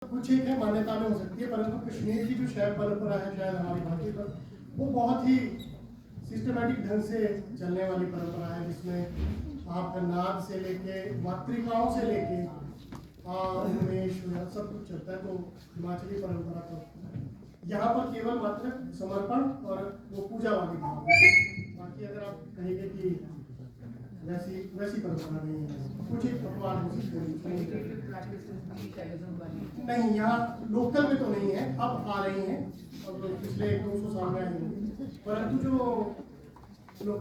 कुछ एक है मान्यता में हो सकती है, परंतु कश्मीर की जो शैव परंपरा है शायद हमारी भाषा पर वो बहुत ही सिस्टमैटिक ढंग से चलने वाली परंपरा है, जिसमें आपका नाद से लेके मातृकाओं से लेके उमेश सब कुछ चलता है। तो हिमाचली परंपरा तो यहाँ पर केवल मात्र समर्पण और वो पूजा वाली भाव है। बाकी अगर आप कहेंगे कि वैसी वैसी परंपरा नहीं है, कुछ एक पकवान हो सकते नहीं, यहाँ लोकल में तो नहीं है, अब आ रही हैं और पिछले 200 साल में आई हैं, परंतु जो लोग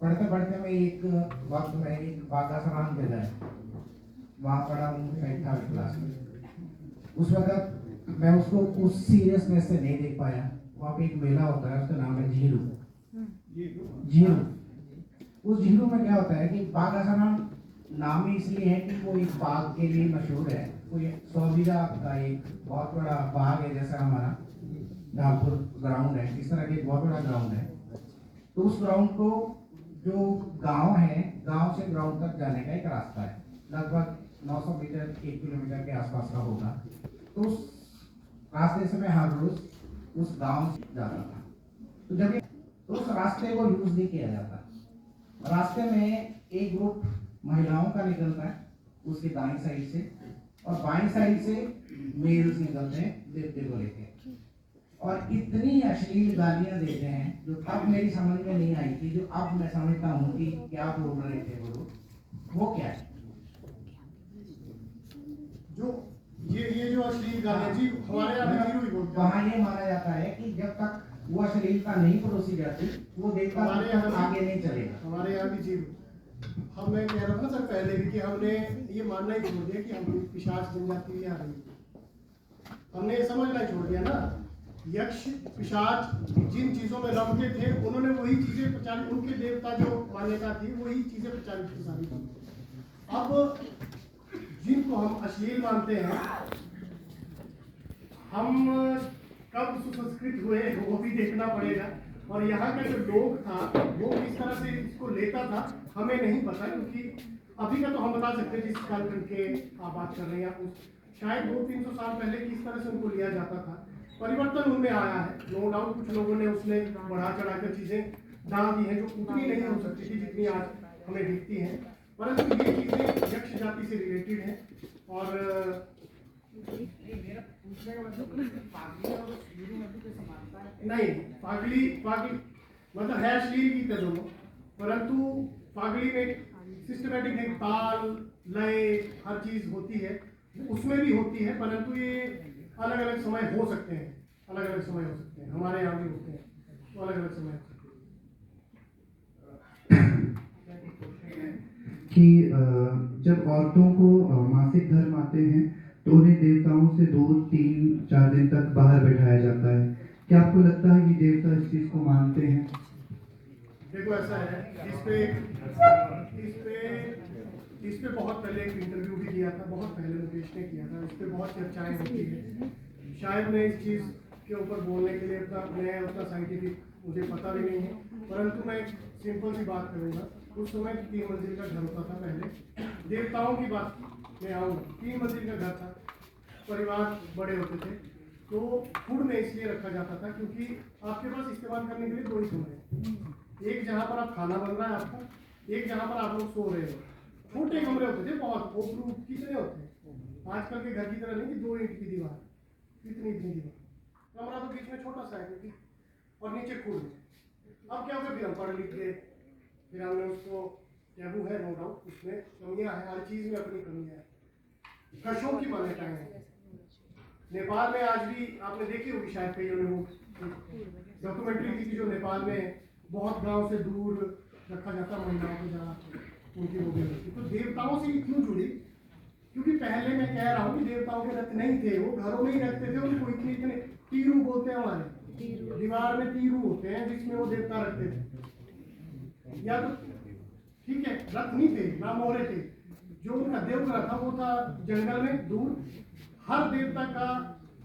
पढ़ते पढ़ते मैं एक वक्त में एक बागा समान पे गया, वहाँ पढ़ा हूँ 8th क्लास में। उस वक्त मैं उसको उस सीरियसनेस से नहीं देख पाया। वहाँ पे एक मेला होता है, उसका नाम है झीलू। झीलू, उस झीलू में क्या होता है कि बागा समान नाम ही इसलिए है कि वो एक बाग के लिए मशहूर है। वो 100 बीघा का एक बहुत बड़ा बाग है, जैसा हमारा ढालपुर ग्राउंड है, इस तरह के बहुत बड़ा ग्राउंड है। तो उस ग्राउंड को जो गांव है, गांव से ग्राउंड तक जाने का एक रास्ता है, लगभग 900 मीटर 1 किलोमीटर के आसपास का होगा। तो उस रास्ते से मैं हर रोज उस गांव जाता था। तो जब तो उस रास्ते को यूज नहीं किया जाता। रास्ते में एक ग्रुप महिलाओं का निकलता है उसके दाईं साइड से, और बाईं साइड से मेल्स निकलते हैं देवते को लेके, और इतनी अश्लील गालियां देते हैं जो तब मेरी समझ में नहीं आई थी, जो अब मैं समझता हूँ कि क्या बोल रहे थे वो क्या है। जो ये जो अश्लील गालियां जी हमारे यहाँ भी ही बोलते हैं। वहाँ ये माना जाता है कि जब तक वो अश्लीलता नहीं परोसी जाती वो देवता आगे नहीं चलेगा। हमारे यहाँ भी जी हम मैं कह रहा था ना सर पहले भी कि हमने ये मानना ही छोड़ दिया कि हम पिशाच जनजाति आ रही है। हमने ये समझना ही छोड़ दिया ना, यक्ष पिशाच जिन चीजों में रमते थे उन्होंने वही चीजें प्रचारित, उनके देवता जो मान्यता थी वही चीजें प्रचारित की सारी थी। अब जिनको हम अश्लील मानते हैं, हम कब सुसंस्कृत हुए वो भी देखना पड़ेगा, और यहाँ का जो लोग था वो किस तरह से इसको लेता था हमें नहीं पता, क्योंकि अभी का तो हम बता सकते हैं जिस कालखंड के आप बात कर रहे हैं, शायद 200-300 साल पहले किस तरह से उनको लिया जाता था। परिवर्तन उनमें आया है, नो डाउट कुछ लोगों ने उसमें बढ़ा चढ़ाकर चीजें डाल दी हैं जो उतनी नहीं हो सकती थी जितनी आज हमें दिखती हैं, परंतु ये चीजें यक्ष जाति से रिलेटेड हैं। और नहीं, फागली मतलब है अश्लील की तरह दोनों, परंतु फागली में सिस्टमैटिक एक ताल लय हर चीज होती है, उसमें भी होती है, परंतु ये अलग अलग समय हो सकते हैं, अलग अलग समय हो सकते हैं, हमारे यहाँ भी होते हैं, तो अलग अलग समय हो सकते हैं। कि जब औरतों को मासिक धर्म आते हैं तो उन्हें देवताओं से 2-3-4 दिन तक बाहर बैठाया जाता है। क्या आपको लगता है कि देवता इस चीज को मानते हैं? देखो ऐसा है, इस पे बहुत पहले एक इंटरव्यू भी किया था, बहुत पहले मुकेश ने किया था, इस पे बहुत चर्चाएं होती है। शायद मैं इस चीज़ के ऊपर बोलने के लिए उतना साइंटिफिक मुझे पता भी नहीं है, परंतु मैं एक सिंपल सी बात करूँगा। उस समय 3 मंजिल का घर होता था पहले, देवताओं की बात में आऊँगा, 3 मंजिल का घर था, परिवार बड़े होते थे, तो फूड में इसलिए रखा जाता था क्योंकि आपके पास इस्तेमाल करने के लिए 2 ही कमरे हैं, एक जहाँ पर आप खाना बन रहा है आपका, एक जहाँ पर आप लोग सो रहे हो। छोटे कमरे होते थे, बहुत ओपरू कितने होते हैं आजकल के घर की तरह नहीं कि 2 ईंट की दीवार, इतनी दीवार, कमरा तो बीच में छोटा सा है क्योंकि, और नीचे खून। अब क्या होगा, फिर हम पढ़ लिख गए, फिर हमने उसको टैबू है नो डाउट, उसमें कमियाँ हैं, हर चीज़ में अपनी कमियाँ हैं, कशों की मान्यताएं हैं। नेपाल में आज भी आपने देखी होगी शायद कई ने वो डॉक्यूमेंट्री थी कि जो नेपाल में बहुत गांव से दूर रखा जाता महिलाओं को, जहाँ उनकी वो भी होती। तो देवताओं से क्यों जुड़ी, क्योंकि पहले मैं कह रहा हूँ कि देवताओं के रथ नहीं थे, वो घरों में ही रखते थे, उनको इतने तीरू बोलते हैं हमारे, दीवार में तीरू होते हैं जिसमें वो देवता रखते थे, या तो ठीक है रथ नहीं थे ना मोहरे थे, जो उनका देवग्रह था वो था जंगल में दूर। हर देवता का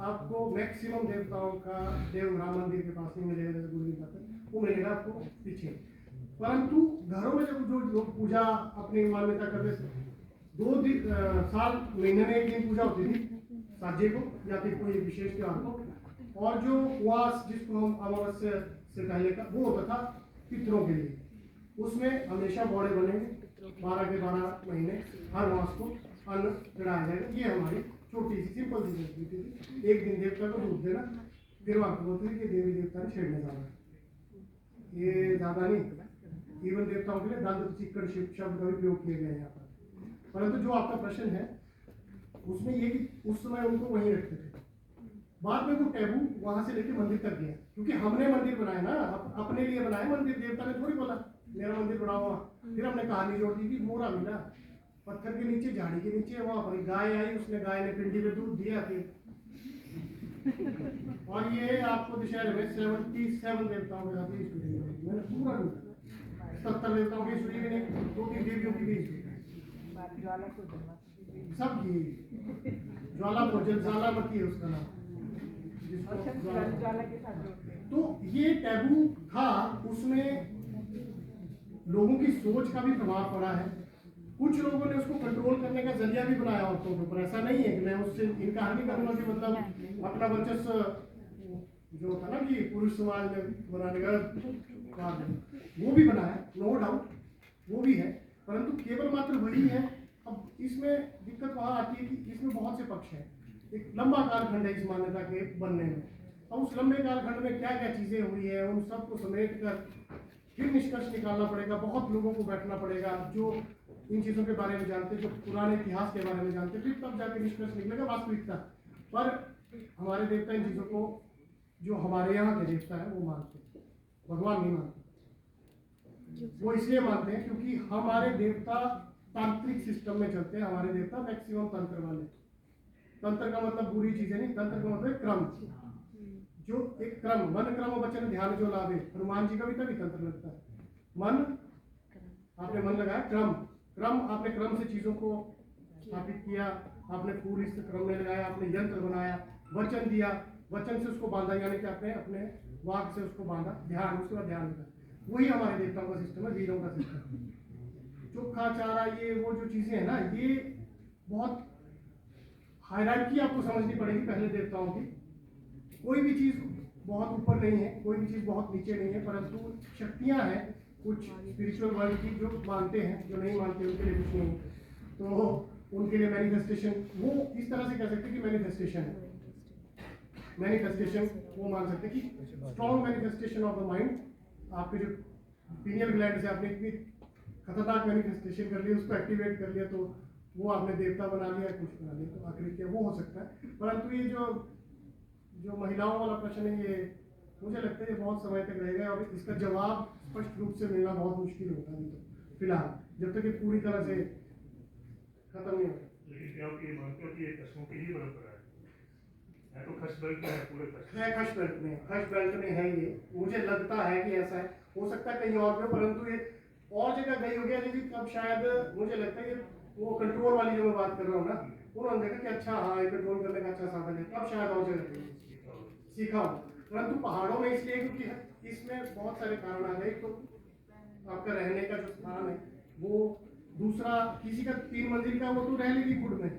आपको मैक्सिमम देवताओं का देव राम मंदिर के पास नहीं मिलेगा, जैसे गुरु जी कहते हैं वो मिलेगा आपको पीछे, परंतु घरों में जब जो लोग पूजा अपनी मान्यता करते साल महीने में एक दिन पूजा होती थी साजे को या फिर कोई विशेष त्योहार को, और जो उपवास जिसको हम अमावस्या से पहले का वो होता था पितरों के लिए। उसमें हमेशा बौड़े बनेंगे 12 के 12 महीने हर मास को अन्न चढ़ाया जाएगा। ये हमारी छोटी सी सिंपल सी संस्कृति थी। एक दिन देवता को दूध देना, फिर वहाँ बोलते थे कि देवी देवता ने छेड़ने जाना, ये ज़्यादा नहीं। केवल देवताओं के लिए दंत चिक्कड़ शब्द का भी प्रयोग किया गया है यहाँ पर। परंतु जो आपका प्रश्न है उसमें ये कि उस समय उनको वहीं रखते थे। बाद में वो टैबू वहां से लेके मंदिर तक गया, क्योंकि हमने मंदिर बनाया ना, अपने लिए बनाया मंदिर। देवता ने थोड़ी बोला मेरा मंदिर बनाओ। फिर हमने कहानी जोड़ दी कि मोरा मिला पत्थर के नीचे, झाड़ी के नीचे, वहां पर गाय आई, उसने गाय ने पिंडी में दूध दिया। फिर और ये आपको दशहरे में 77 देवताओं के साथ स्टोरी मैंने पूरा ढूंढा। 70 देवताओं की स्टोरी भी नहीं, 2-3 देवियों की भी स्टोरी सब की। ज्वाला भोजन ज्वालामती है उसका नाम, तो ये टैबू था। उसमें लोगों की सोच का भी प्रभाव पड़ा है। कुछ लोगों ने उसको कंट्रोल करने का जरिया भी बनाया औरतों के ऊपर। ऐसा नहीं है कि मैं उससे इनकार नहीं करूंगा कि मतलब अपना वर्चस्व जो था ना कि पुरुष समाज में बनाने का वो भी बनाया, नो डाउट वो भी है, परंतु केवल मात्र वही है। अब इसमें दिक्कत वहां आती है कि इसमें बहुत से पक्ष हैं। एक लंबा कालखंड है इस मान्यता के बनने में। अब उस लंबे कालखंड में क्या क्या चीजें हुई है उन सबको समेट कर फिर निष्कर्ष निकालना पड़ेगा। बहुत लोगों को बैठना पड़ेगा जो इन चीजों के बारे में जानते, जो पुराने इतिहास के बारे में जानते, फिर तब जाके निष्कर्ष निकलेगा वास्तविकता। पर हमारे देवता इन चीजों को, जो हमारे यहाँ के देवता है वो मानते हैं, भगवान नहीं मानते। वो इसलिए मानते हैं क्योंकि हमारे देवता तांत्रिक सिस्टम में चलते हैं। हमारे देवता मैक्सिमम तंत्र वाले। तंत्र का मतलब बुरी चीजें नहीं, तंत्र का मतलब क्रम, जो एक क्रम, मन क्रम वचन ध्यान जो लाभे। हनुमान जी का भी तभी तंत्र लगता है। मन आपने मन लगाया, क्रम क्रम आपने क्रम से चीजों को स्थापित किया, आपने फूल इस क्रम में लगाया, आपने यंत्र बनाया, वचन दिया, वचन से उसको बांधा, यानी कि आपने अपने वाक से उसको बांधा, ध्यान, उसके बाद ध्यान लगा। वही हमारे देवताओं का सिस्टम है, वीरों का सिस्टम। चोखा चारा ये वो जो चीजें हैं ना, ये बहुत हायरार्की आपको समझनी पड़ेगी पहले देवताओं की। कोई भी चीज बहुत ऊपर नहीं है, कोई भी चीज बहुत नीचे नहीं है, परंतु शक्तियां हैं कुछ स्पिरिचुअल वर्ल्ड की जो मानते हैं, जो नहीं मानते उनके लिए कुछ नहीं। तो उनके लिए मैनिफेस्टेशन, वो इस तरह से कह सकते हैं कि मैनिफेस्टेशन है। मैनिफेस्टेशन वो मान सकते हैं कि strong manifestation of the mind. आपके जो पीनियल ग्लैंड से आपने इतनी खतरनाक मैनिफेस्टेशन कर लिया, उसको एक्टिवेट कर लिया, तो वो आपने देवता बना लिया, कुछ बना लिया, तो आखिर क्या वो हो सकता है। परंतु ये जो महिलाओं वाला प्रश्न है, ये मुझे लगता है ये बहुत समय तक रहेगा और इसका जवाब स्पष्ट रूप से मिलना बहुत मुश्किल होगा अभी तो फिलहाल, जब तक ये पूरी तरह से खत्म नहीं होगा। लेकिन क्या आप ये मानते हो कि ये कस्मों की ही परंपरा है? तो खश बेल्ट में है, पूरे खश बेल्ट में है ये। मुझे लगता है कि ऐसा है, हो सकता है कहीं और में, परंतु ये और जगह गई होगी। लेकिन अब शायद मुझे लगता है ये वो कंट्रोल वाली जो मैं बात कर रहा हूँ ना, उन्होंने देखा कि अच्छा हाँ ये कंट्रोल करने का अच्छा साधन है, अब शायद और जगह सीखा हो। परंतु पहाड़ों में इसलिए क्योंकि इसमें बहुत सारे कारण आ गए। तो आपका रहने का जो स्थान है वो, दूसरा किसी का 3 मंजिल का वो तो रह लेगी खुद में,